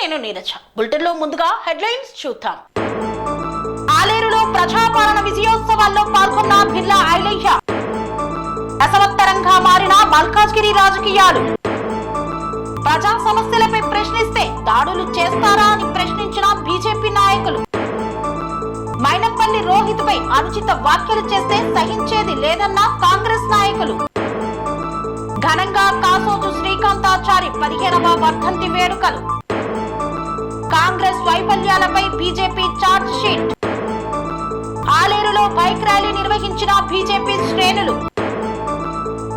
నేను నీరజ. బులెటిన్లో ముందుగా హెడ్లైన్స్ చూద్దాం. ఆలేరులో ప్రజాపాలన విజయోత్సవాల్లో పాల్గొన్న బిర్లా ఐలయ్య. రసవత్తరంగా మారిన మల్కాజ్గిరి రాజకీయాలు. ప్రజా సమస్యలపై ప్రశ్నిస్తే దాడులు చేస్తారా అని ప్రశ్నించిన బీజేపీ నాయకులు. మైనంపల్లి రోహిత్ పై అనుచిత వ్యాఖ్యలు చేస్తే సహించేది లేదన్న కాంగ్రెస్ నాయకులు. ఘనంగా కాసోజు శ్రీకాంతాచారి 15వ వర్ధంతి వేడుకలు. కాంగ్రెస్ వైఫల్యాలపై బీజేపీ ఛార్జ్ షీట్. ఆలేరులో బైక్ ర్యాలీ నిర్వహించిన బీజేపీ శ్రేణులు.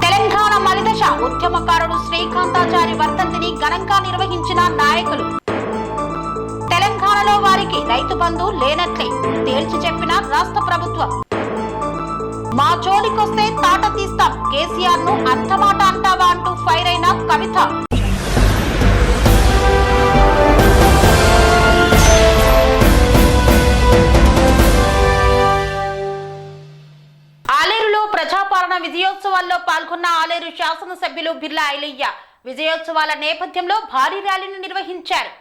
తెలంగాణ మలిదశ ఉద్యమకారుడు శ్రీకాంతాచారి వర్ధంతిని ఘనంగా నిర్వహించిన నాయకులు. తెలంగాణలో వారికి రైతు బంధు లేనట్లే తేల్చి చెప్పిన రాష్ట్ర ప్రభుత్వం. మా జోలికొస్తే తాట తీస్తాం, కేసీఆర్ ను అంతమాట అంటావా అంటూ ఫైర్ అయిన కవిత. ఆలేరులో ప్రజాపాలన విజయోత్సవాల్లో పాల్గొన్న ఆలేరు శాసనసభ్యులు బిర్లా ఐలయ్య విజయోత్సవాల నేపథ్యంలో భారీ ర్యాలీని నిర్వహించారు.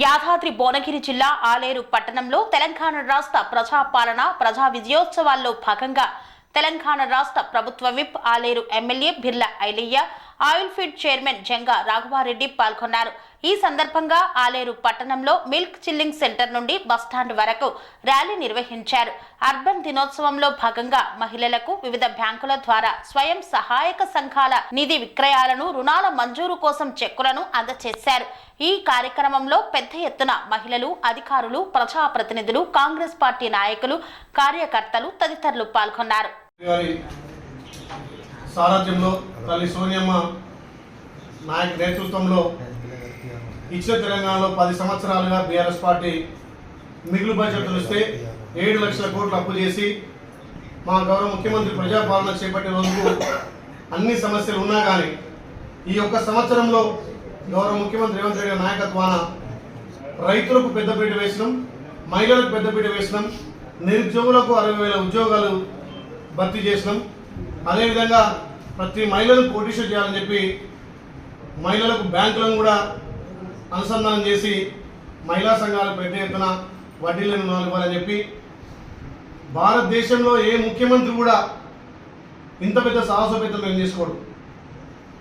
యాదాద్రి భువనగిరి జిల్లా ఆలేరు పట్టణంలో తెలంగాణ రాష్ట్ర ప్రజాపాలన ప్రజా విజయోత్సవాల్లో భాగంగా తెలంగాణ రాష్ట్ర ప్రభుత్వ whip Aleru MLA Birla Ailaiah, oil feed chairman Janga Raghava Reddy పాల్గొన్నారు. ఈ సందర్భంగా ఆలేరు పట్టణంలో మిల్క్ చిల్లింగ్ సెంటర్ నుండి బస్టాండ్ వరకు ర్యాలీ నిర్వహించారు. అర్బన్ దినోత్సవంలో భాగంగా మహిళలకు వివిధ బ్యాంకుల ద్వారా స్వయం సహాయక సంఘాల నిధి విక్రయాలను, రుణాల మంజూరు కోసం చెక్కులను అందజేశారు. ఈ కార్యక్రమంలో పెద్ద ఎత్తున మహిళలు, అధికారులు, ప్రజాప్రతినిధులు, కాంగ్రెస్ పార్టీ నాయకులు, కార్యకర్తలు తదితరులు పాల్గొన్నారు. సారథ్యంలో తల్లి సోనియమ్మ నాయక్ నేతృత్వంలో ఇచ్చిన తెలంగాణలో 10 సంవత్సరాలుగా బీఆర్ఎస్ పార్టీ మిగులు బడ్జెట్ ఇస్తే 7 లక్షల కోట్లు అప్పు చేసి మా గౌరవ ముఖ్యమంత్రి ప్రజాపాలన చేపట్టే రోజుకు అన్ని సమస్యలు ఉన్నా కానీ ఈ ఒక్క సంవత్సరంలో గౌరవ ముఖ్యమంత్రి రేవంత్ రెడ్డి నాయకత్వాన రైతులకు పెద్దపీట వేసినాం, మహిళలకు పెద్దపీట వేసినాం, నిరుద్యోగులకు 60,000 ఉద్యోగాలు భర్తీ చేసినాం. అదేవిధంగా ప్రతి మహిళను కోటీశ్వర్ చేయాలని చెప్పి మహిళలకు బ్యాంకులను కూడా అనుసంధానం చేసి మహిళా సంఘాలు పెద్ద ఎత్తున వడ్డీలను రుణాలు ఇవ్వాలని చెప్పి భారతదేశంలో ఏ ముఖ్యమంత్రి కూడా ఇంత పెద్ద సాహసోపేతం మేము చేసుకోడు.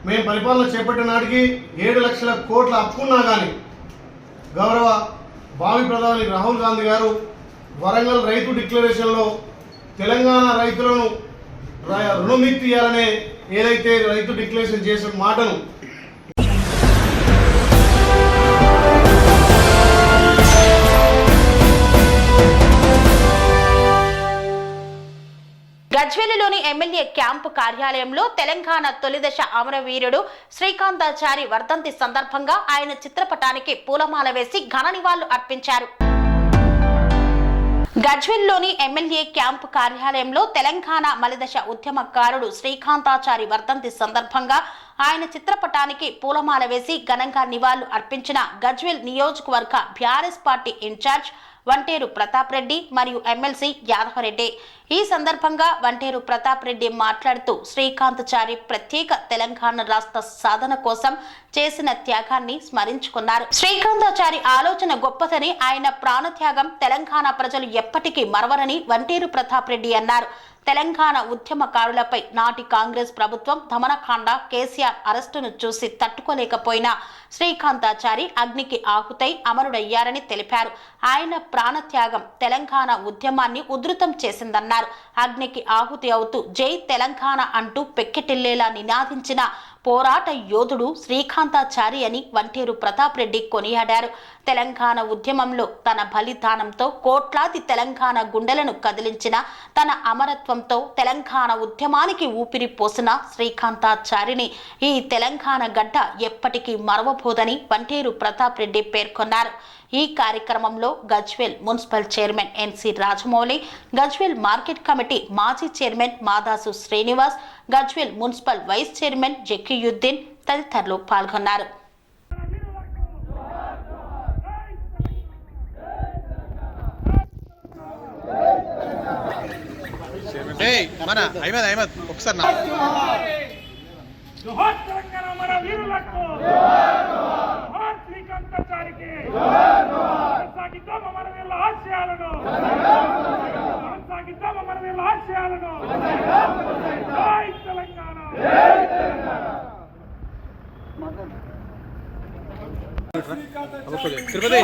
మేము పరిపాలన చేపట్టిన నాటికి 7 లక్షల కోట్ల అప్పున్నా కానీ గౌరవ భావి ప్రధాని రాహుల్ గాంధీ గారు వరంగల్ రైతు డిక్లరేషన్లో తెలంగాణ రైతులను రుణముక్తి ఇవ్వాలనే ఏదైతే రైతు డిక్లరేషన్ చేసిన మాటను గజ్వేలులోని ఎమ్మెల్యే క్యాంపు కార్యాలయంలో తెలంగాణ తొలిదశ అమరవీరుడు శ్రీకాంతాచారి వర్ధంతి సందర్భంగా ఆయన చిత్రపటానికి పూలమాల వేసి ఘన నివాళులు అర్పించారు. గజ్వేల్లోని ఎమ్మెల్యే క్యాంపు కార్యాలయంలో తెలంగాణ మలిదశ ఉద్యమకారుడు శ్రీకాంతాచారి వర్ధంతి సందర్భంగా ఆయన చిత్రపటానికి పూలమాల వేసి ఘనంగా నివాళులు అర్పించిన గజ్వేల్ నియోజకవర్గ BRS party in-charge Vanteru Pratap Reddy మరియు ఎమ్మెల్సీ యాదవరెడ్డి. ఈ సందర్భంగా వంటేరు ప్రతాప్ రెడ్డి మాట్లాడుతూ శ్రీకాంతాచారి ప్రత్యేక తెలంగాణ రాష్ట్ర సాధన కోసం చేసిన త్యాగాన్ని స్మరించుకున్నారు. శ్రీకాంతాచారి ఆలోచన గొప్పదని, ఆయన ప్రాణత్యాగం తెలంగాణ ప్రజలు ఎప్పటికీ మరవరని వంటేరు ప్రతాప్ రెడ్డి అన్నారు. తెలంగాణ ఉద్యమకారులపై నాటి కాంగ్రెస్ ప్రభుత్వం దమనకాండ, కేసీఆర్ అరెస్టును చూసి తట్టుకోలేకపోయినా శ్రీకాంతాచారి అగ్నికి ఆహుతై అమరుడయ్యారని తెలిపారు. ఆయన ప్రాణత్యాగం తెలంగాణ ఉద్యమాన్ని ఉధృతం చేసిందన్నారు. అగ్నికి ఆహుతి అవుతూ జై తెలంగాణ అంటూ పెక్కెటిల్లేలా నినాదించిన పోరాట యోధుడు శ్రీకాంతాచారి అని వంటేరు ప్రతాప్ రెడ్డి కొనియాడారు. తెలంగాణ ఉద్యమంలో తన బలిదానంతో కోట్లాది తెలంగాణ గుండెలను కదిలించిన, తన అమరత్వంతో తెలంగాణ ఉద్యమానికి ఊపిరి పోసిన శ్రీకాంతాచారిని ఈ తెలంగాణ గడ్డ ఎప్పటికీ మరవబోదని వంటేరు ప్రతాప్ రెడ్డి పేర్కొన్నారు. ఈ కార్యక్రమంలో Gajwel municipal chairman NC Rajamouli, Gajwel market committee మాజీ chairman Madasu Srinivas, Gajwel municipal vice chairman Zakiuddin తదితరులు పాల్గొన్నారు. మన అహ్మద్ ఒకసారి జోహార్ తెలంగాణ మన వీరులకు శ్రీకాంతాచారికి కొనసాగిద్దాం అమరవీరుల ఆశయాలను కొనసాగిద్దాం అమరవీరుల ఆశయాలను జై తెలంగాణ తిరుపతి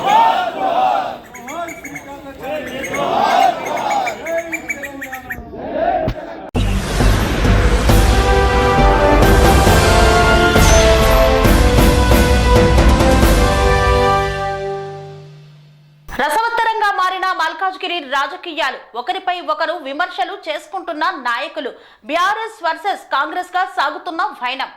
రసవత్తరంగా మారిన మల్కాజ్గిరి రాజకీయాలు, ఒకరిపై ఒకరు విమర్శలు చేసుకుంటున్న నాయకులు, బీఆర్ఎస్ వర్సెస్ కాంగ్రెస్ గా సాగుతున్న వైనం.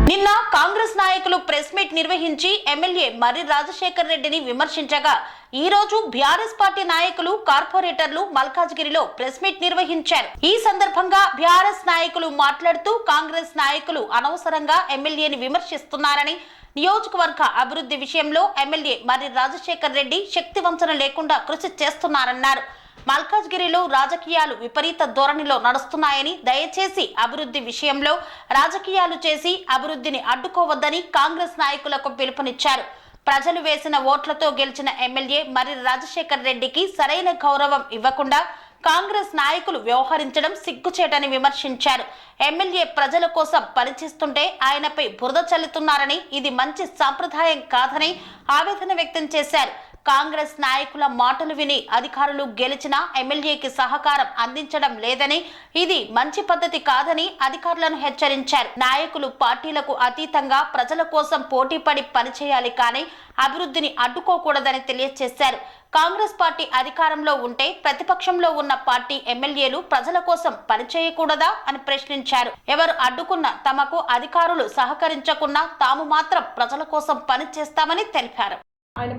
నిన్న కాంగ్రెస్ నాయకులు ప్రెస్ మీట్ నిర్వహించి ఎమ్మెల్యే మర్రి రాజశేఖర్ రెడ్డిని విమర్శించగా, ఈ రోజు బీఆర్ఎస్ పార్టీ నాయకులు, కార్పొరేటర్లు మల్కాజ్గిరిలో ప్రెస్ మీట్ నిర్వహించారు. ఈ సందర్భంగా బీఆర్ఎస్ నాయకులు మాట్లాడుతూ, కాంగ్రెస్ నాయకులు అనవసరంగా ఎమ్మెల్యేని విమర్శిస్తున్నారని, నియోజకవర్గ అభివృద్ధి విషయంలో ఎమ్మెల్యే మర్రి రాజశేఖర్ రెడ్డి శక్తివంచన లేకుండా కృషి చేస్తున్నారన్నారు. మల్కాజ్గిరిలో రాజకీయాలు విపరీత ధోరణిలో నడుస్తున్నాయని, దయచేసి అభివృద్ధి విషయంలో రాజకీయాలు చేసి అభివృద్ధిని అడ్డుకోవద్దని కాంగ్రెస్ నాయకులకు పిలుపునిచ్చారు. ప్రజలు వేసిన ఓట్లతో గెలిచిన ఎమ్మెల్యే మర్రి రాజశేఖర్ రెడ్డికి సరైన గౌరవం ఇవ్వకుండా కాంగ్రెస్ నాయకులు వ్యవహరించడం సిగ్గుచేటని విమర్శించారు. ఎమ్మెల్యే ప్రజల కోసం పనిచేస్తుంటే ఆయనపై బురద చల్లుతున్నారని, ఇది మంచి సాంప్రదాయం కాదని ఆవేదన వ్యక్తం చేశారు. కాంగ్రెస్ నాయకుల మాటలు విని అధికారులు గెలిచిన ఎమ్మెల్యేకి సహకారం అందించడం లేదని, ఇది మంచి పద్ధతి కాదని అధికారులను హెచ్చరించారు. నాయకులు పార్టీలకు అతీతంగా ప్రజల కోసం పోటీపడి పనిచేయాలి కానీ అభివృద్ధిని అడ్డుకోకూడదని తెలియజేశారు. కాంగ్రెస్ పార్టీ అధికారంలో ఉంటే ప్రతిపక్షంలో ఉన్న పార్టీ ఎమ్మెల్యేలు ప్రజల కోసం పనిచేయకూడదా అని ప్రశ్నించారు. ఎవరు అడ్డుకున్నా, తమకు అధికారులు సహకరించకున్నా తాము మాత్రం ప్రజల కోసం పనిచేస్తామని తెలిపారు. ఆయన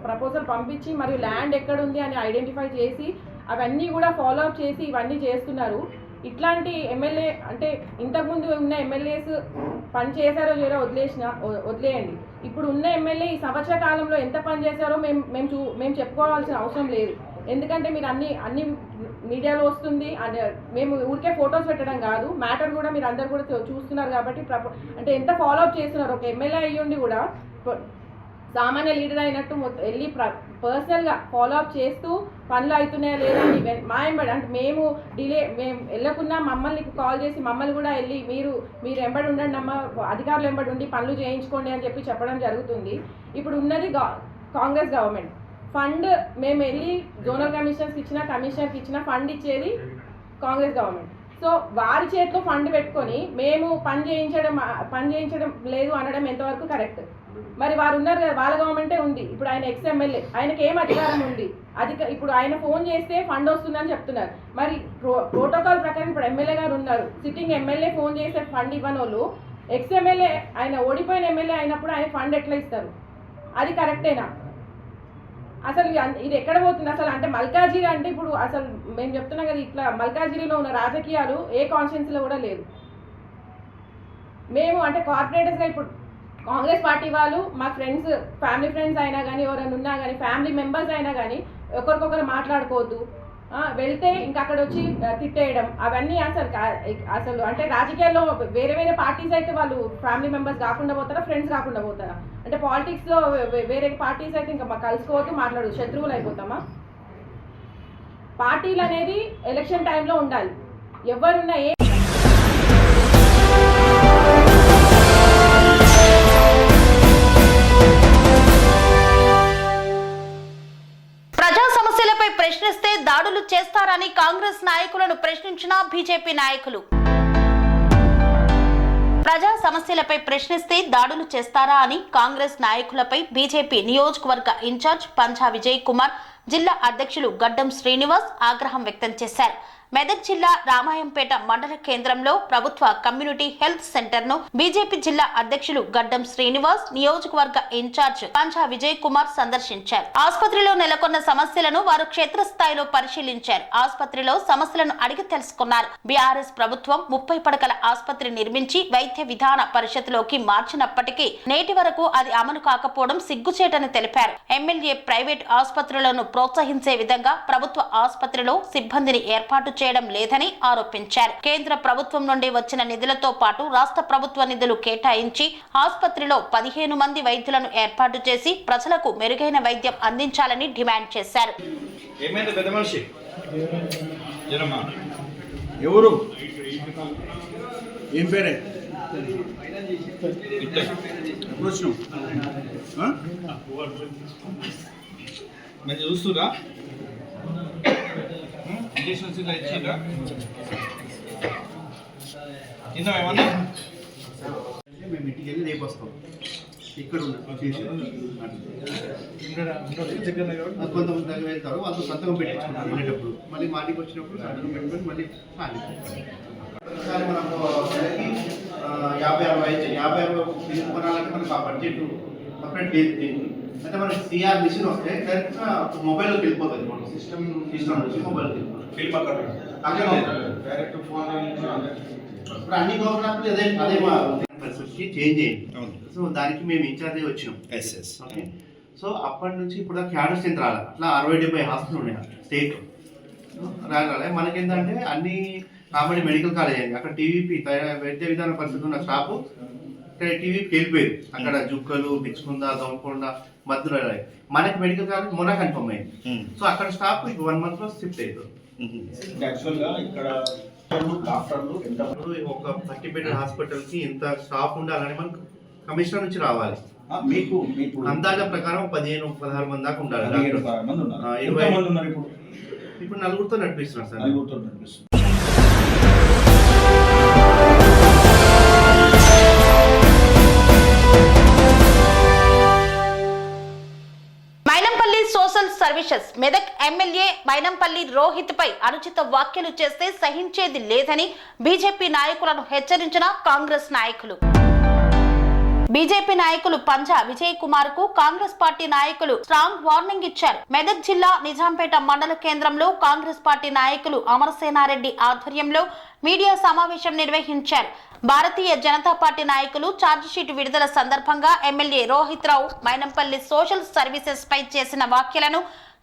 ప్రపోజల్ పంపించి మరియు ల్యాండ్ ఎక్కడుంది అని ఐడెంటిఫై చేసి అవన్నీ కూడా ఫాలో అప్ చేసి ఇవన్నీ చేస్తున్నారు. ఇట్లాంటి ఎమ్మెల్యే అంటే ఇంతకుముందు ఉన్న ఎమ్మెల్యేస్ పని చేశారో లేదో వదిలేయండి. ఇప్పుడు ఉన్న ఎమ్మెల్యే ఈ సంవత్సర కాలంలో ఎంత పని చేశారో మేము చెప్పుకోవాల్సిన అవసరం లేదు. ఎందుకంటే మీరు అన్ని మీడియాలో వస్తుంది, మేము ఊరికే ఫొటోస్ పెట్టడం కాదు, మ్యాటర్ కూడా మీరు అందరు కూడా చూస్తున్నారు. కాబట్టి అంటే ఎంత ఫాలో అప్ చేస్తున్నారు. ఒక ఎమ్మెల్యే అయ్యుండి కూడా సామాన్య లీడర్ అయినట్టు వెళ్ళి పర్సనల్గా ఫాలో అప్ చేస్తూ పనులు అవుతున్నాయా లేదా అని మా ఎంబడి అంటే మేము వెళ్ళకున్నా మమ్మల్ని కాల్ చేసి మమ్మల్ని కూడా వెళ్ళి మీరు ఎంబడి ఉండండి అమ్మ, అధికారులు ఎంబడి ఉండి పనులు చేయించుకోండి అని చెప్పడం జరుగుతుంది. ఇప్పుడు ఉన్నది కాంగ్రెస్ గవర్నమెంట్ ఫండ్, మేము వెళ్ళి జోనల్ కమిషనర్కి ఇచ్చిన ఫండ్ ఇచ్చేది కాంగ్రెస్ గవర్నమెంట్. సో వారి చేతిలో ఫండ్ పెట్టుకొని మేము పని చేయించడం లేదు అనడం ఎంతవరకు కరెక్ట్? మరి వారు ఉన్నారు కదా, వాళ్ళ గవర్నమెంటే ఉంది. ఇప్పుడు ఆయన ఎక్స్ ఎమ్మెల్యే, ఆయనకి ఏం అధికారం ఉంది? ఇప్పుడు ఆయన ఫోన్ చేస్తే ఫండ్ వస్తుందని చెప్తున్నారు. మరి ప్రోటోకాల్ ప్రకారం ఇప్పుడు ఎమ్మెల్యే గారు ఉన్నారు, సిట్టింగ్ ఎమ్మెల్యే ఫోన్ చేస్తే ఫండ్ ఇవ్వని వాళ్ళు ఎక్స్ ఎమ్మెల్యే, ఆయన ఓడిపోయిన ఎమ్మెల్యే అయినప్పుడు ఆయన ఫండ్ ఎట్లా ఇస్తారు? అది కరెక్టేనా? అసలు ఇది ఎక్కడ పోతుంది అసలు? అంటే మల్కాజ్గిరి అంటే ఇప్పుడు అసలు మేము చెప్తున్నాం కదా, ఇట్లా మల్కాజ్గిరిలో ఉన్న రాజకీయాలు ఏ కాన్స్టిట్యున్సీలో కూడా లేదు. మేము అంటే కార్పొరేటర్స్గా ఇప్పుడు కాంగ్రెస్ పార్టీ వాళ్ళు మా ఫ్రెండ్స్, ఫ్యామిలీ ఫ్రెండ్స్ అయినా కానీ ఎవరైనా ఉన్నా కానీ ఫ్యామిలీ మెంబర్స్ అయినా కానీ ఒకరికొకరు మాట్లాడుకోవద్దు, వెళ్తే ఇంకా అక్కడ వచ్చి తిట్టేయడం అవన్నీ అసలు అంటే రాజకీయాల్లో వేరే పార్టీస్ అయితే వాళ్ళు ఫ్యామిలీ మెంబర్స్ కాకుండా పోతారా, ఫ్రెండ్స్ కాకుండా పోతారా? అంటే పాలిటిక్స్లో వేరే పార్టీస్ అయితే ఇంకా కలుసుకోవద్దు, మాట్లాడదు, శత్రువులు అయిపోతామా? పార్టీలు అనేది ఎలక్షన్ టైంలో ఉండాలి. ఎవరున్నా ప్రశ్నిస్తే దాడులు చేస్తారని కాంగ్రెస్ నాయకులను ప్రశ్నించిన బీజేపీ నాయకులు. ప్రజా సమస్యలపై ప్రశ్నిస్తే దాడులు చేస్తారా అని కాంగ్రెస్ నాయకులపై బీజేపీ నియోజకవర్గ ఇన్ఛార్జ్ పంజా విజయ్ కుమార్, జిల్లా అధ్యక్షులు గడ్డం శ్రీనివాస్ ఆగ్రహం వ్యక్తం చేశారు. మెదక్ జిల్లా రామాయంపేట మండల కేంద్రంలో ప్రభుత్వ కమ్యూనిటీ హెల్త్ సెంటర్ ను బీజేపీ జిల్లా అధ్యక్షులు గడ్డం శ్రీనివాస్, నియోజకవర్గ ఇన్ఛార్జ్ పంజా విజయ్ కుమార్ సందర్శించారు. ఆసుపత్రిలో నెలకొన్న సమస్యలను వారు క్షేత్రస్థాయిలో పరిశీలించారు. ఆసుపత్రిలో సమస్యలను అడిగి తెలుసుకున్నారు. బీఆర్ఎస్ ప్రభుత్వం 30 పడకల ఆసుపత్రి నిర్మించి వైద్య విధాన పరిషత్లోకి మార్చినప్పటికీ నేటి వరకు అది అమలు కాకపోవడం సిగ్గుచేటని తెలిపారు. ఎమ్మెల్యే ప్రైవేట్ ఆసుపత్రులను ప్రోత్సహించే విధంగా ప్రభుత్వ ఆసుపత్రిలో సిబ్బందిని ఏర్పాటు చేయడం లేదని ఆరోపించారు. కేంద్ర ప్రభుత్వం నుండి వచ్చిన నిధులతో పాటు రాష్ట్ర ప్రభుత్వ నిధులు కేటాయించి ఆసుపత్రిలో 15 మంది వైద్యులను ఏర్పాటు చేసి ప్రజలకు మెరుగైన వైద్యం అందించాలని డిమాండ్ చేశారు. ఎవరు ఏం పేరే ఎప్పుడు వచ్చినావు మంచి చూస్తురా ఇంజక్షన్స్ ఇలా ఇచ్చిందా తిన్నావా ఏమన్నా మేము ఇంటికి వెళ్ళి రేపు వస్తాం. ఇక్కడ కొంతమంది దగ్గర వెళ్తారు, వాళ్ళతో సంతకం పెట్టించుకుంటారు వెళ్ళేటప్పుడు. మళ్ళీ మాటికి వచ్చినప్పుడు సంతకం పెట్టుకొని మళ్ళీ ఒకసారి మనకు 50-60 బిల్లు కొనాలంటే మనకు ఆ బడ్జెట్ సపరేట్ లేదు. అంటే మనకి సిఆర్ మిషన్ వస్తే డైరెక్ట్గా మొబైల్లోకి వెళ్ళిపోతుంది. మన సిస్టమ్ నుంచి మొబైల్కి వెళ్ళిపోతుంది. అక్కడ డైరెక్ట్ ఫోన్ ఇప్పుడు అన్ని గవర్నమెంట్ అదే మా పరిస్థితి చేంజ్ అయ్యింది. సో దానికి మేము ఇన్ఛార్జ్ వచ్చినాం. ఓకే, సో అప్పటి నుంచి ఇప్పుడు క్యాడర్ స్ట్రెంత్ రాలి అట్లా 60-70 హాస్పిటల్ ఉన్నాయి స్టేట్ రాలే. మనకేంటంటే అన్ని కామెడీ మెడికల్ కాలేజ్ అయింది. అక్కడ టీవీపీ వైద్య విధాన పరిస్థితి ఉన్న స్టాఫ్ ఇక్కడ టీవీపీకి వెళ్ళిపోయారు. అక్కడ జుక్కలు, బిచ్చుకుందా, దొంగకొండ, మధ్యలో మనకి మెడికల్ కాలేజ్ మొన్న కన్ఫర్మ్ అయింది. సో అక్కడ స్టాఫ్ 1 month లో షిఫ్ట్ అయ్యారు. యాక్చువల్గా ఇక్కడ డాక్టర్లు ఎంత ఒక 30 బెడ్ హాస్పిటల్ కి ఎంత స్టాఫ్ ఉండాలని మనకు కమిషనర్ నుంచి రావాలి. మీకు అందాజ ప్రకారం 15-16 మంది దాకా ఉండాలి. 20 మంది ఉన్నారు. ఇప్పుడు 4గురితో నడిపిస్తున్నారు సార్. 4గురితో నడిపిస్తున్నారు. Mynampally social services Medak MLA Mynampally Rohit పై అనుచిత వ్యాఖ్యలు చేస్తే సహించేది లేదని బీజేపీ నాయకులను హెచ్చరించిన కాంగ్రెస్ నాయకులు. బీజేపీ నాయకులు పంజా విజయ్ కుమార్ కు కాంగ్రెస్ పార్టీ నాయకులు స్ట్రాంగ్ వార్నింగ్ ఇచ్చారు. మెదక్ జిల్లా నిజాంపేట మండల కేంద్రంలో కాంగ్రెస్ పార్టీ నాయకులు అమరసేనారెడ్డి ఆధ్వర్యంలో మీడియా సమావేశం నిర్వహించారు. భారతీయ జనతా పార్టీ నాయకులు ఛార్జిషీట్ విడుదల సందర్భంగా ఎమ్మెల్యే రోహిత్ రావు మైనంపల్లి సోషల్ సర్వీసెస్ పై చేసిన వ్యాఖ్యలను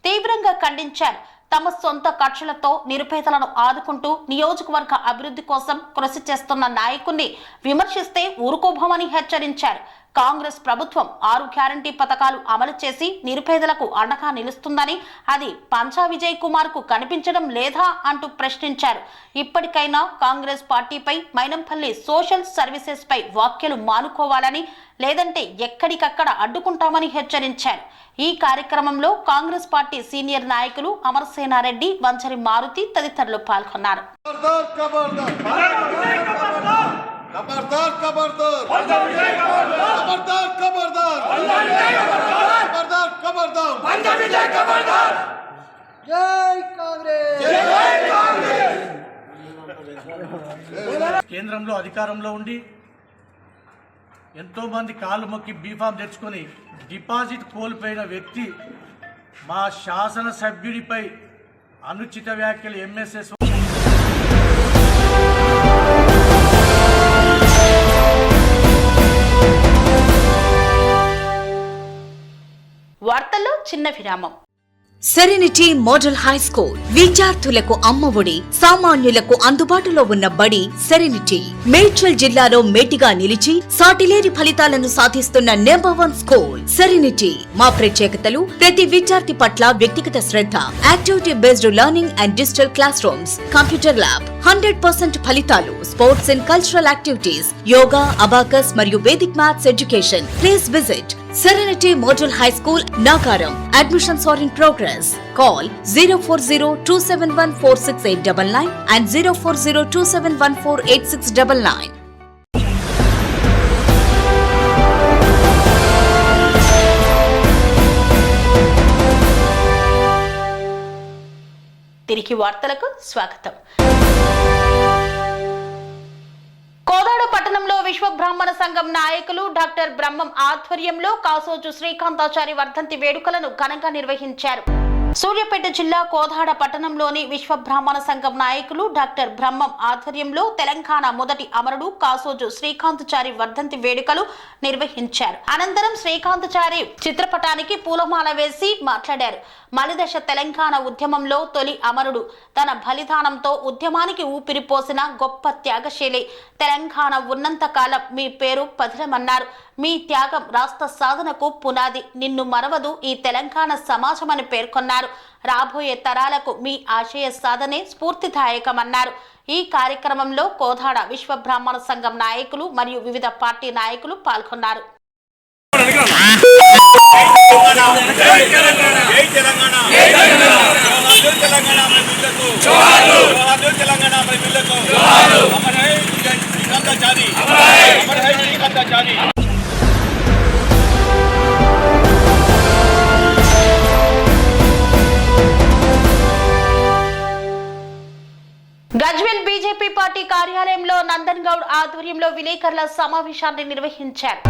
తీవ్రంగా ఖండించారు. తమ సొంత ఖర్చులతో నిరుపేదలను ఆదుకుంటూ నియోజకవర్గ అభివృద్ధి కోసం కృషి చేస్తున్న నాయకుణ్ణి విమర్శిస్తే ఊరుకోబోమని హెచ్చరించారు. కాంగ్రెస్ ప్రభుత్వం 6 గ్యారంటీ పథకాలు అమలు చేసి నిరుపేదలకు అండగా నిలుస్తుందని అది పంజా విజయ్ కుమార్ కు కనిపించడం లేదా అంటూ ప్రశ్నించారు. ఇప్పటికైనా కాంగ్రెస్ పార్టీపై మైనంపల్లి సోషల్ సర్వీసెస్ పై వ్యాఖ్యలు మానుకోవాలని, లేదంటే ఎక్కడికక్కడ అడ్డుకుంటామని హెచ్చరించారు. ఈ కార్యక్రమంలో కాంగ్రెస్ పార్టీ సీనియర్ నాయకులు అమరసేనారెడ్డి, వంచరి మారుతి తదితరులు పాల్గొన్నారు. కేంద్రంలో అధికారంలో ఉండి ఎంతో మంది కాళ్ళు మొక్కి బీఫామ్ తెచ్చుకొని డిపాజిట్ కోల్పోయిన వ్యక్తి మా శాసనసభ్యుడిపై అనుచిత వ్యాఖ్యలు ఎంఎస్ఎస్ వార్తల్లో చిన్న విరామం. సెరెనిటీ మోడల్ హై స్కూల్ విద్యార్థులకు అమ్మఒడి, సామాన్యులకు అందుబాటులో ఉన్న బడి సెరెనిటీ. మేడ్చల్ జిల్లాలో మేటిగా నిలిచి సాటిలేని ఫలితాలను సాధిస్తున్న నంబర్ 1 స్కూల్ సెరెనిటీ. మా ప్రత్యేకతలు ప్రతి విద్యార్థి పట్ల వ్యక్తిగత శ్రద్ధ, activity based learning and digital class rooms, computer lab, 100% ఫలితాలు, sports and cultural activities, yoga, abacus మరియు Vedic maths education. Please visit Serenity Model High School, Nagaram. Admissions are in progress. Call 04027146899 and 04027148699. తిరిగి వార్తలకు స్వాగతం. కోదాడ పట్టణంలో విశ్వ బ్రాహ్మణ సంఘం నాయకులు డాక్టర్ బ్రహ్మం ఆధ్వర్యంలో కాసోజు శ్రీకాంతాచారి వర్ధంతి వేడుకలను ఘనంగా నిర్వహించారు. సూర్యాపేట జిల్లా కోదాడ పట్టణంలోని విశ్వ బ్రాహ్మణ సంఘం నాయకులు డాక్టర్ బ్రహ్మం ఆధ్వర్యంలో తెలంగాణ మొదటి అమరుడు కాసోజు శ్రీకాంతాచారి వర్ధంతి వేడుకలు నిర్వహించారు. అనంతరం శ్రీకాంతాచారి చిత్రపటానికి పూలమాల వేసి మాట్లాడారు. మలిదశ తెలంగాణ ఉద్యమంలో తొలి అమరుడు. తన బలిదానంతో ఉద్యమానికి ఊపిరిపోసిన గొప్ప త్యాగశీలి. తెలంగాణ ఉన్నంత కాలం మీ పేరు పదిలమన్నారు. మీ త్యాగం రాష్ట్ర సాధనకు పునాది. నిన్ను మరవదు ఈ తెలంగాణ సమాజమని పేర్కొన్నారు. రాబోయే తరాలకు మీ ఆశయ సాధనే స్ఫూర్తిదాయకమన్నారు. ఈ కార్యక్రమంలో కోదాడ విశ్వ బ్రాహ్మణ సంఘం నాయకులు మరియు వివిధ పార్టీ నాయకులు పాల్గొన్నారు. గజ్వేల్ బీజేపీ పార్టీ కార్యాలయంలో నందన్ గౌడ్ ఆధ్వర్యంలో విలేకరుల సమావేశాన్ని నిర్వహించారు.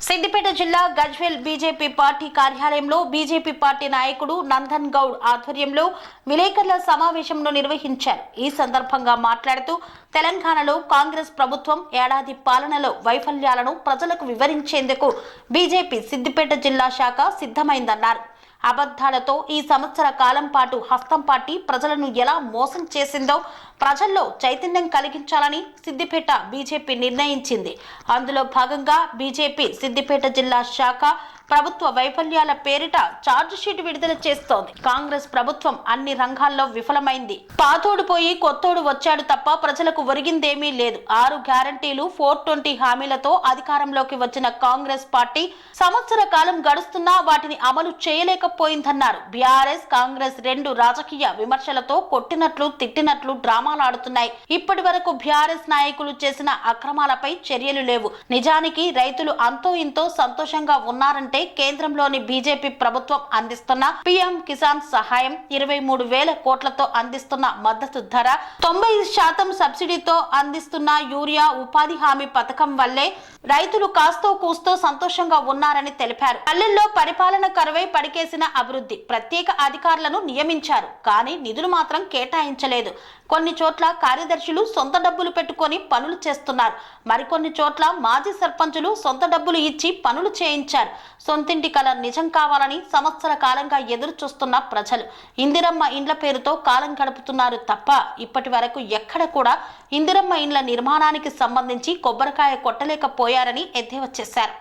సిద్దిపేట జిల్లా గజ్వేల్ బీజేపీ పార్టీ కార్యాలయంలో బీజేపీ పార్టీ నాయకుడు నందన్ గౌడ్ ఆధ్వర్యంలో విలేకరుల సమావేశంను నిర్వహించారు. ఈ సందర్భంగా మాట్లాడుతూ తెలంగాణలో కాంగ్రెస్ ప్రభుత్వం ఏడాది పాలనలో వైఫల్యాలను ప్రజలకు వివరించేందుకు బీజేపీ సిద్దిపేట జిల్లా శాఖ సిద్ధమైందన్నారు. అబద్ధాలతో ఈ సంవత్సర కాలం పాటు హస్తం పార్టీ ప్రజలను ఎలా మోసం చేసిందో ప్రజల్లో చైతన్యం కలిగించాలని సిద్దిపేట బీజేపీ నిర్ణయించింది. అందులో భాగంగా బీజేపీ సిద్దిపేట జిల్లా శాఖ ప్రభుత్వ వైఫల్యాల పేరిట ఛార్జ్ షీట్ విడుదల చేస్తోంది. కాంగ్రెస్ ప్రభుత్వం అన్ని రంగాల్లో విఫలమైంది. పాతోడు పోయి కొత్తోడు వచ్చాడు తప్ప ప్రజలకు ఒరిగిందేమీ లేదు. 6 గ్యారంటీలు 420 హామీలతో అధికారంలోకి వచ్చిన కాంగ్రెస్ పార్టీ సంవత్సర కాలం గడుస్తున్నా వాటిని అమలు చేయలేకపోయిందన్నారు. బీఆర్ఎస్ కాంగ్రెస్ 2 రాజకీయ విమర్శలతో కొట్టినట్లు తిట్టినట్లు డ్రామాలాడుతున్నాయి. ఇప్పటి వరకు బీఆర్ఎస్ నాయకులు చేసిన అక్రమాలపై చర్యలు లేవు. నిజానికి రైతులు అంతో ఇంతో సంతోషంగా ఉన్నారంటే కేంద్రంలోని బీజేపీ ప్రభుత్వం అందిస్తున్న పీఎం కిసాన్ సహాయం, 23,000 కోట్లతో అందిస్తున్న మద్దతు ధర, 90% సబ్సిడీతో అందిస్తున్న యూరియా, ఉపాధి హామీ పథకం వల్లే రైతులు కాస్తో కూస్తో సంతోషంగా ఉన్నారని తెలిపారు. పల్లెల్లో పరిపాలన కరువై పడికేసిన అభివృద్ధి. ప్రత్యేక అధికారులను నియమించారు, కానీ నిధులు మాత్రం కేటాయించలేదు. కొన్ని చోట్ల కార్యదర్శులు సొంత డబ్బులు పెట్టుకొని పనులు చేస్తున్నారు. మరికొన్ని చోట్ల మాజీ సర్పంచులు సొంత డబ్బులు ఇచ్చి పనులు చేయించారు. సొంతింటి కల నిజం కావాలని సంవత్సర కాలంగా ఎదురు చూస్తున్న ప్రజలు ఇందిరమ్మ ఇండ్ల పేరుతో కాలం గడుపుతున్నారు తప్ప ఇప్పటి వరకు ఎక్కడ కూడా ఇందిరమ్మ ఇండ్ల నిర్మాణానికి సంబంధించి కొబ్బరికాయ కొట్టలేకపోయారని ఎద్దేవా చేశారు.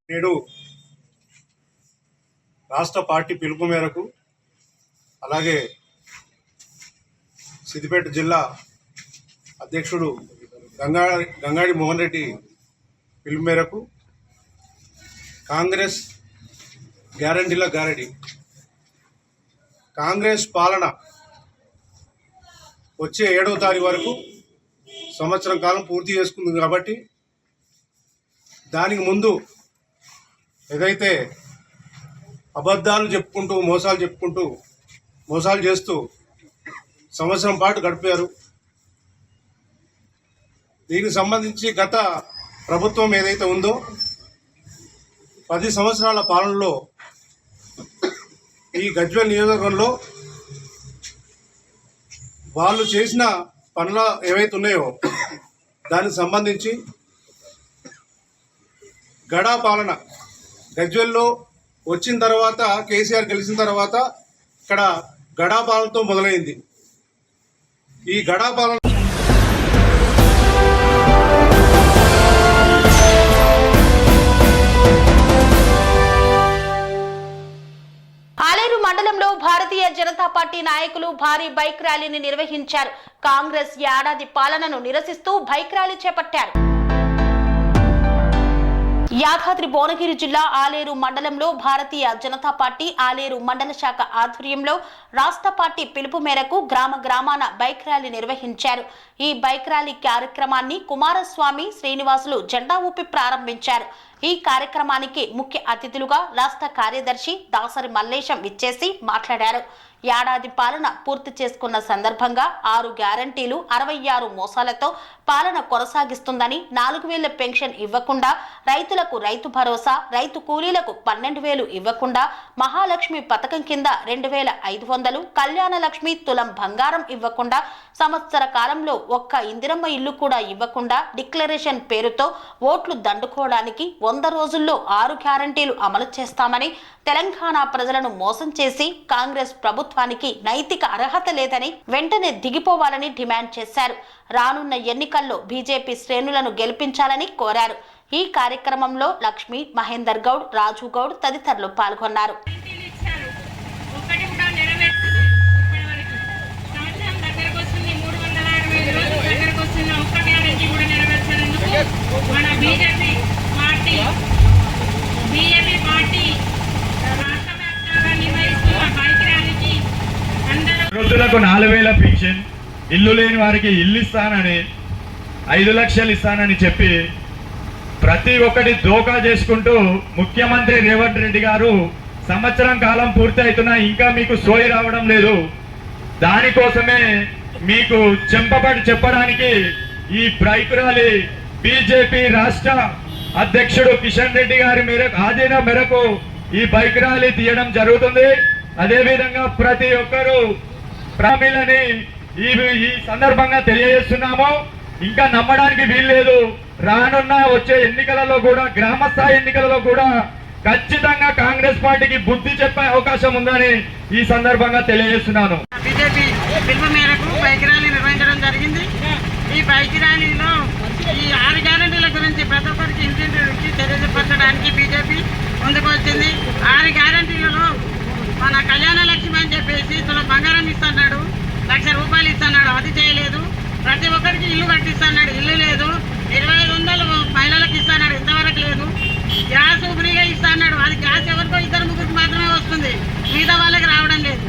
నేడు రాష్ట్ర పార్టీ పిలుపు మేరకు అలాగే సిద్దిపేట జిల్లా అధ్యక్షుడు గంగాడి మోహన్ రెడ్డి పిలుపు మేరకు కాంగ్రెస్ గ్యారంటీల గ్యారంటీ కాంగ్రెస్ పాలన వచ్చే 7వ తారీఖు వరకు సంవత్సరం కాలం పూర్తి చేసుకుంది. కాబట్టి దానికి ముందు ఏదైతే అబద్ధాలు చెప్పుకుంటూ మోసాలు చేస్తూ సంవత్సరం పాటు గడిపారు. దీనికి సంబంధించి గత ప్రభుత్వం ఏదైతే ఉందో 10 సంవత్సరాల పాలనలో ఈ గజ్వేల్ నియోజకవర్గంలో వాళ్ళు చేసిన పనులు ఏవైతే ఉన్నాయో దానికి సంబంధించి గడా పాలన గజ్వేల్లో వచ్చిన తర్వాత కేసీఆర్ గెలిచిన తర్వాత ఇక్కడ గడా పాలనతో మొదలైంది. ఈ గడా పాలన ఆలేరు మండలంలో భారతీయ జనతా పార్టీ నాయకులు భారీ బైక్ ర్యాలీని నిర్వహించారు. కాంగ్రెస్ ఏడాది పాలనను నిరసిస్తూ బైక్ ర్యాలీ చేపట్టారు. యాదాద్రి భువనగిరి జిల్లా ఆలేరు మండలంలో భారతీయ జనతా పార్టీ ఆలేరు మండల శాఖ ఆధ్వర్యంలో రాష్ట్ర పార్టీ పిలుపు మేరకు గ్రామాన బైక్ ర్యాలీ నిర్వహించారు. ఈ బైక్ ర్యాలీ కార్యక్రమాన్ని కుమారస్వామి శ్రీనివాసులు జెండా ఊపి ప్రారంభించారు. ఈ కార్యక్రమానికి ముఖ్య అతిథులుగా రాష్ట్ర కార్యదర్శి దాసరి మల్లేశం విచ్చేసి మాట్లాడారు. ఏడాది పాలన పూర్తి చేసుకున్న సందర్భంగా 6 గ్యారంటీలు 66 మోసాలతో పాలన కొనసాగిస్తుందని, 4000 పెన్షన్ ఇవ్వకుండా, రైతులకు రైతు భరోసా, రైతు కూలీలకు 12,000 ఇవ్వకుండా, మహాలక్ష్మి పథకం కింద 2,500, కళ్యాణ లక్ష్మి తులం బంగారం ఇవ్వకుండా, సంవత్సర కాలంలో ఒక్క ఇందిరమ్మ ఇల్లు కూడా ఇవ్వకుండా, డిక్లరేషన్ పేరుతో ఓట్లు దండుకోవడానికి 100 రోజుల్లో 6 గ్యారంటీలు అమలు చేస్తామని, తెలంగాణ ప్రజలను మోసం చేసి కాంగ్రెస్ ప్రభుత్వానికి నైతిక అర్హత లేదని వెంటనే దిగిపోవాలని డిమాండ్ చేశారు. రానున్న ఎన్నికల్లో బీజేపీ శ్రేణులను గెలిపించాలని కోరారు. ఈ కార్యక్రమంలో లక్ష్మి, మహేందర్ గౌడ్, రాజు గౌడ్ తదితరులు పాల్గొన్నారు. వృద్ధులకు 4,000 పెన్షన్, ఇల్లు లేని వారికి ఇల్లు ఇస్తానని, 5 లక్షలు ఇస్తానని చెప్పి ప్రతి ఒక్కటి దోకా చేసుకుంటూ ముఖ్యమంత్రి రేవంత్ రెడ్డి గారు సంవత్సరం కాలం పూర్తి అవుతున్నా ఇంకా మీకు సోయి రావడం లేదు. దానికోసమే మీకు చెంపబడి చెప్పడానికి ఈ బైక్ ర్యాలీ బీజేపీ రాష్ట్ర అధ్యక్షుడు కిషన్ రెడ్డి గారి ఆదేశం మేరకు ఈ బైక్ ర్యాలీ తీయడం జరుగుతుంది. అదేవిధంగా ప్రతి ఒక్కరూ ప్రామిలని ఈ సందర్భంగా తెలియజేస్తున్నాము. ఇంకా నమ్మడానికి వీల్లేదు. రానున్న వచ్చే ఎన్నికలలో కూడా, గ్రామ స్థాయి ఎన్నికలలో కూడా ఖచ్చితంగా కాంగ్రెస్ పార్టీకి బుద్ధి చెప్పే అవకాశం ఉందని ఈ సందర్భంగా తెలియజేస్తున్నాను. బీజేపీ పిలుపు మేరకు బైక్ ర్యాలీ నిర్వహించడం జరిగింది. ఈ బైక్ ర్యాలీలో ఈ 6 గ్యారంటీల గురించి ప్రతి ఒక్కరికి ఇంటింటికి తెలియజెప్పడానికి బీజేపీ ముందుకు వచ్చింది. 6 గ్యారంటీలలో మన కళ్యాణ లక్ష్మి అని చెప్పేసి తులం బంగారం ఇస్తున్నాడు, 1,00,000 రూపాయలు ఇస్తున్నాడు, అది చేయలేదు. ప్రతి ఒక్కరికి ఇల్లు కట్టిస్తున్నాడు, ఇల్లు లేదు. 2,500 మహిళలకు ఇస్తున్నాడు, ఇంతవరకు లేదు. గ్యాస్ ఫ్రీగా ఇస్తున్నాడు, అది గ్యాస్ ఎవరికో 2-3 మాత్రమే వస్తుంది, మిగతా వాళ్ళకి రావడం లేదు.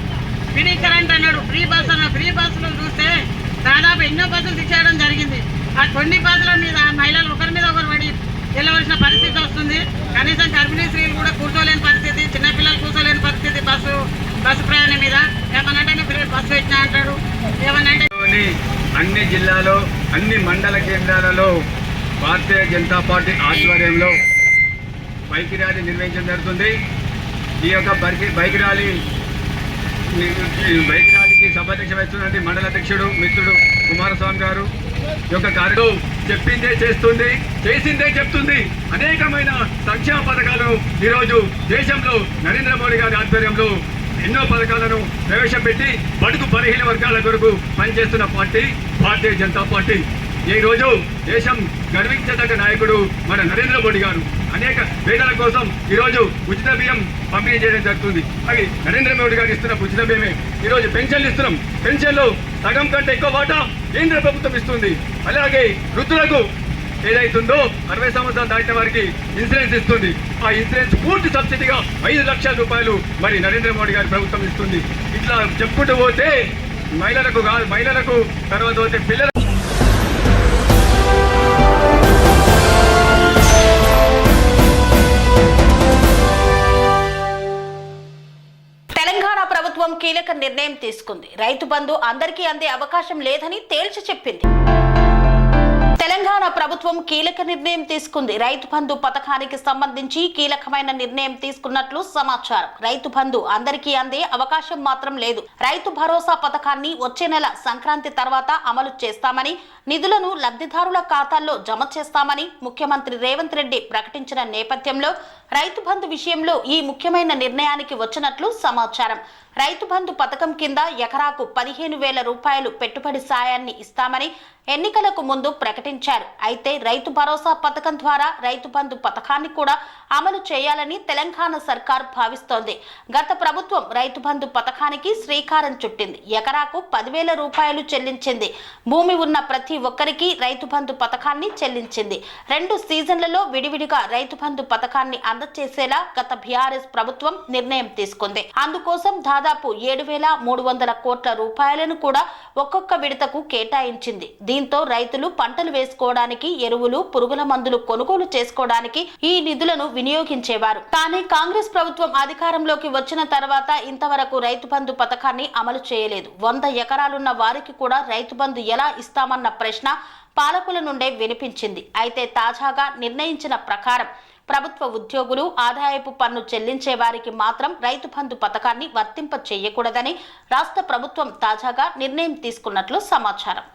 ఫ్రీ కరెంట్ అన్నాడు, ఫ్రీ బస్ అన్నాడు. ఫ్రీ బస్సులు చూస్తే దాదాపు ఎన్నో బస్సులు తీసేయడం జరిగింది. ఆ కొన్ని బస్సుల మీద మహిళలు ఒకరి మీద ఒకరు పడి వెళ్ళవలసిన పరిస్థితి వస్తుంది. కనీసం గర్భిణీ స్త్రీలు కూడా కూర్చోలేని పరిస్థితి, చిన్నపిల్లలు కూర్చోలేని పరిస్థితి బస్సు ప్రయాణం మీద. ఏమనంటే బస్సు పెట్టినా అంటాడు, ఏమనంటే. అన్ని జిల్లాలో, అన్ని మండల కేంద్రాలలో భారతీయ జనతా పార్టీ ఆధ్వర్యంలో బైక్ ర్యాలీ నిర్వహించడం జరుగుతుంది. ఈ యొక్క బైక్ ర్యాలీకి సభాధ్యక్ష వహిస్తున్నటువంటి మండల అధ్యక్షుడు మిత్రుడు కుమారస్వామి గారు యొక్క కార్యక్రమం చెప్పిందే చేస్తుంది, చేసిందే చెప్తుంది. అనేకమైన సంక్షేమ పథకాలను ఈరోజు దేశంలో నరేంద్ర మోడీ గారి ఆధ్వర్యంలో ఎన్నో పథకాలను ప్రవేశపెట్టి బడుగు బలహీన వర్గాల కొరకు పనిచేస్తున్న పార్టీ భారతీయ జనతా పార్టీ. ఈ రోజు దేశం గర్వించదగ్గ నాయకుడు మన నరేంద్ర మోడీ గారు అనేక పేదల కోసం ఈరోజు ఉచిత బియ్యం పంపిణీ చేయడం జరుగుతుంది. అవి నరేంద్ర మోడీ గారు ఇస్తున్న ఉచిత బియ్యమే. ఈరోజు పెన్షన్లు ఇస్తున్నాం. పెన్షన్లు సగం కంటే ఎక్కువ వాటా కేంద్ర ప్రభుత్వం ఇస్తుంది. అలాగే వృద్ధులకు ఏదైతుందో 60 సంవత్సరాలు దాటిన వారికి ఇన్సూరెన్స్ ఇస్తుంది. ఆ ఇన్సూరెన్స్ పూర్తి సబ్సిడీగా 5 లక్షల రూపాయలు మరి నరేంద్ర మోడీ గారి ప్రభుత్వం ఇస్తుంది. ఇట్లా చెప్పుకుంటూ పోతే మహిళలకు తర్వాత పోతే పిల్లలకు. తెలంగాణ ప్రభుత్వం కీలక నిర్ణయం తీసుకుంది. రైతు బంధు అందరికీ అందే అవకాశం లేదని తేల్చి చెప్పింది. తెలంగాణ ప్రభుత్వం కీలక నిర్ణయం తీసుకుంది. రైతు బంధు పథకానికి సంబంధించి కీలకమైన నిర్ణయం తీసుకున్నట్లు సమాచారం. రైతు బంధు అందరికీ అందే అవకాశం మాత్రం లేదు. రైతు భరోసా పథకాన్ని వచ్చే నెల సంక్రాంతి తర్వాత అమలు చేస్తామని, నిధులను లబ్ధిదారుల ఖాతాల్లో జమ చేస్తామని ముఖ్యమంత్రి రేవంత్ రెడ్డి ప్రకటించిన నేపథ్యంలో రైతు బంధు విషయంలో ఈ ముఖ్యమైన నిర్ణయానికి వచ్చినట్లు సమాచారం. రైతు బంధు పథకం కింద ఎకరాకు 15,000 రూపాయలు పెట్టుబడి సాయాన్ని ఇస్తామని ఎన్నికలకు ముందు ప్రకటించారు. అయితే రైతు భరోసా పథకం ద్వారా రైతు బంధు పథకాన్ని కూడా అమలు చేయాలని తెలంగాణ సర్కార్ భావిస్తోంది. గత ప్రభుత్వం రైతు బంధు పథకానికి శ్రీకారం చుట్టింది. ఎకరాకు 10,000 రూపాయలు చెల్లించింది. భూమి ఉన్న ప్రతి ఒక్కరికి రైతు బంధు పథకాన్ని చెల్లించింది. 2 సీజన్లలో విడివిడిగా రైతు బంధు పథకాన్ని అందజేసేలా గత బీఆర్ఎస్ ప్రభుత్వం నిర్ణయం తీసుకుంది. అందుకోసం దాదాపు దాదాపు 7,300 కోట్ల రూపాయలను కూడా ఒక్కొక్క విడతకు కేటాయించింది. దీంతో రైతులు పంటలు వేసుకోవడానికి ఎరువులు, పురుగుల మందులు కొనుగోలు చేసుకోవడానికి ఈ నిధులను వినియోగించేవారు. కానీ కాంగ్రెస్ ప్రభుత్వం అధికారంలోకి వచ్చిన తర్వాత ఇంతవరకు రైతు బంధు పథకాన్ని అమలు చేయలేదు. 100 ఎకరాలున్న వారికి కూడా రైతు బంధు ఎలా ఇస్తామన్న ప్రశ్న పాలకుల నుండే వినిపించింది. అయితే తాజాగా నిర్ణయించిన ప్రకారం ప్రభుత్వ ఉద్యోగులు, ఆదాయపు పన్ను చెల్లించే వారికి మాత్రం రైతు బంధు పథకాన్ని వర్తింప చేయకూడదని రాష్ట్ర ప్రభుత్వం తాజాగా నిర్ణయం తీసుకున్నట్లు సమాచారం.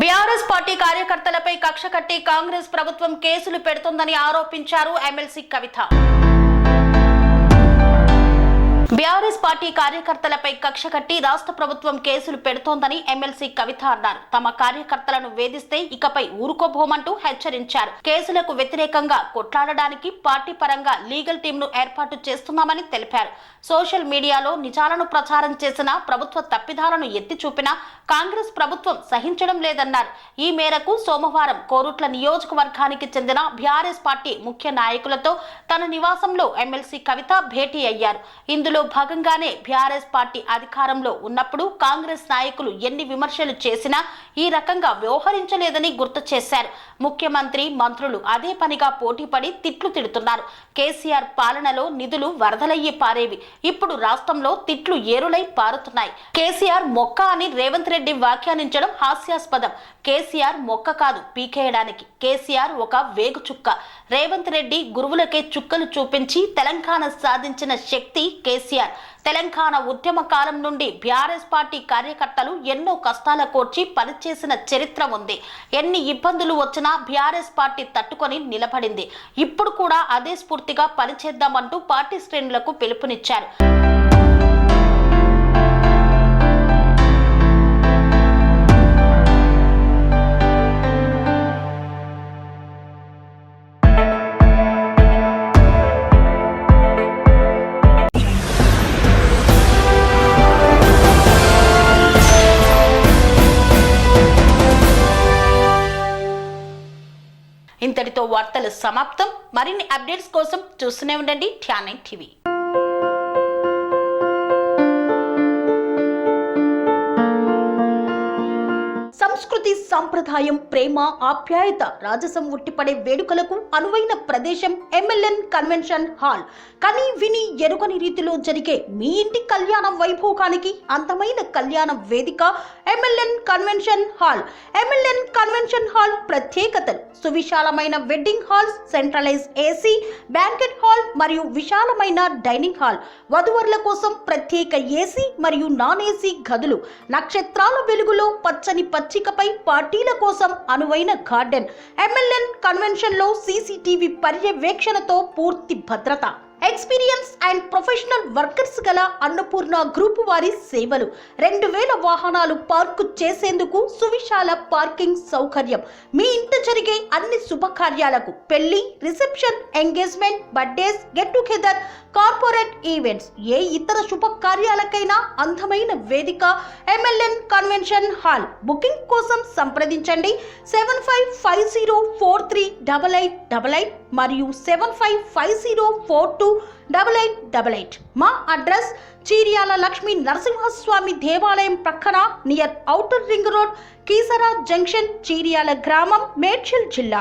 బీఆర్ఎస్ పార్టీ కార్యకర్తలపై కక్ష కట్టి కాంగ్రెస్ ప్రభుత్వం కేసులు పెడుతోందని ఆరోపించారు ఎమ్మెల్సీ కవిత. బీఆర్ఎస్ పార్టీ కార్యకర్తలపై కక్ష కట్టి రాష్ట్ర ప్రభుత్వం కేసులు పెడుతోందని ఎమ్మెల్సీ కవిత అన్నారు. తమ కార్యకర్తలను వేధిస్తే ఇకపై ఊరుకోబోమంటూ హెచ్చరించారు. కేసులకు వ్యతిరేకంగా కొట్లాడడానికి పార్టీ పరంగా లీగల్ టీంను ఏర్పాటు చేస్తున్నామని తెలిపారు. సోషల్ మీడియాలో నిజాలను ప్రచారం చేసిన, ప్రభుత్వ తప్పిదాలను ఎత్తి చూపినా కాంగ్రెస్ ప్రభుత్వం సహించడం లేదన్నారు. ఈ మేరకు సోమవారం కోరుట్ల నియోజకవర్గానికి చెందిన బీఆర్ఎస్ పార్టీ ముఖ్య నాయకులతో తన నివాసంలో ఎమ్మెల్సీ కవిత భేటీ అయ్యారు. ఇందులో భాగంగానే బీఆర్ఎస్ పార్టీ అధికారంలో ఉన్నప్పుడు కాంగ్రెస్ నాయకులు ఎన్ని విమర్శలు చేసినా ఈ రకంగా వ్యవహరించలేదని గుర్తు చేశారు. ముఖ్యమంత్రి, మంత్రులు అదే పనిగా పోటీపడి తిట్లు తిడుతున్నారు. కేసీఆర్ పాలనలో నిధులు వరదలయ్యి పారేవి, ఇప్పుడు రాష్ట్రంలో తిట్లు ఏరులై పారుతున్నాయి. కేసీఆర్ మొక్క అని రేవంత్ రెడ్డి వ్యాఖ్యానించడం హాస్యాస్పదం. కేసీఆర్ మొక్క కాదు పీకేయడానికి. కేసీఆర్ ఒక వేగు చుక్క. రేవంత్ రెడ్డి గురువులకే చుక్కలు చూపించి తెలంగాణ సాధించిన శక్తి కేసీఆర్. తెలంగాణ ఉద్యమ కాలం నుండి బీఆర్ఎస్ పార్టీ కార్యకర్తలు ఎన్నో కష్టాల కోర్చి పనిచేసిన చరిత్ర ఉంది. ఎన్ని ఇబ్బందులు వచ్చినా బీఆర్ఎస్ పార్టీ తట్టుకొని నిలబడింది. ఇప్పుడు కూడా అదే స్ఫూర్తిగా పనిచేద్దామంటూ పార్టీ శ్రేణులకు పిలుపునిచ్చారు. ఇంతటితో వార్తలు సమాప్తం. మరిన్ని అప్డేట్స్ కోసం చూస్తూనే ఉండండి ధ్యానం టీవీ. సంస్కృతి, సంప్రదాయం, ప్రేమ, ఆప్యాయత, రాజసం ఉట్టిపడే వేడుకలకు అనువైన ప్రదేశం MLN కన్వెన్షన్ హాల్. కని విని ఎరుగని రీతిలో జరిగే మీ ఇంటి కళ్యాణ వైభోగానికి అందమైన కళ్యాణ వేదిక MLN convention hall. MLN convention hall ప్రత్యేకతలు: సువిశాలమైన wedding halls, centralize AC banquet hall మరియు విశాలమైన డైనింగ్ హాల్. వధువరుల కోసం ప్రత్యేక AC మరియు నాన్ AC గదులు. నక్షత్రాల వెలుగులో పచ్చని పచ్చికపై పార్టీల కోసం అనువైన గార్డెన్. MLN కన్వెన్షన్ లో CCTV పర్యవేక్షణతో పూర్తి భద్రత. ఎక్స్పీరియన్స్ అండ్ ప్రొఫెషనల్ వర్కర్స్ గల అన్నపూర్ణ గ్రూప్ వారి సేవలు. 2000 వాహనాలు పార్కు చేసేందుకు సువిశాల పార్కింగ్ సౌకర్యం. మీ ఇంట జరిగే అన్ని శుభకార్యాలకు, పెళ్లి, reception, engagement, birthdays, get together, corporate events, ఏ ఇతర శుభకార్యాలకైనా అందమైన వేదిక MLN కన్వెన్షన్ హాల్. బుకింగ్ కోసం సంప్రదించండి 7550438888 మరియు 7550428888. మా అడ్రస్ చీర్యాల లక్ష్మీ నరసింహస్వామి దేవాలయం ప్రక్కన, near outer ring road, Keesara junction, Cheeryal గ్రామం, మేడ్చల్ జిల్లా.